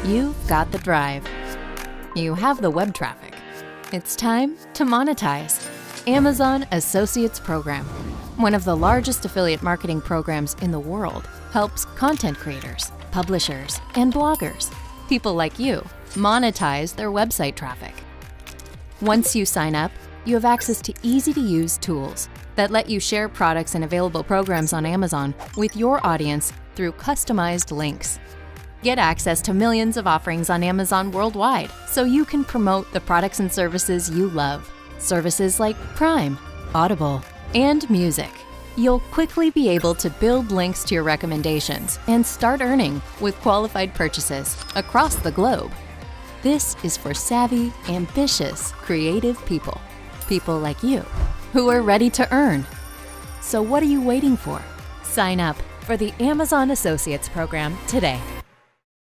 You've got the drive. You have the web traffic. It's time to monetize. Amazon Associates Program, one of the largest affiliate marketing programs in the world, helps content creators, publishers, and bloggers, people like you, monetize their website traffic. Once you sign up, you have access to easy-to-use tools that let you share products and available programs on Amazon with your audience through customized links. Get access to millions of offerings on Amazon worldwide so you can promote the products and services you love. Services like Prime, Audible, and music. You'll quickly be able to build links to your recommendations and start earning with qualified purchases across the globe. This is for savvy, ambitious, creative people. People like you, who are ready to earn. So what are you waiting for? Sign up for the Amazon Associates Program today.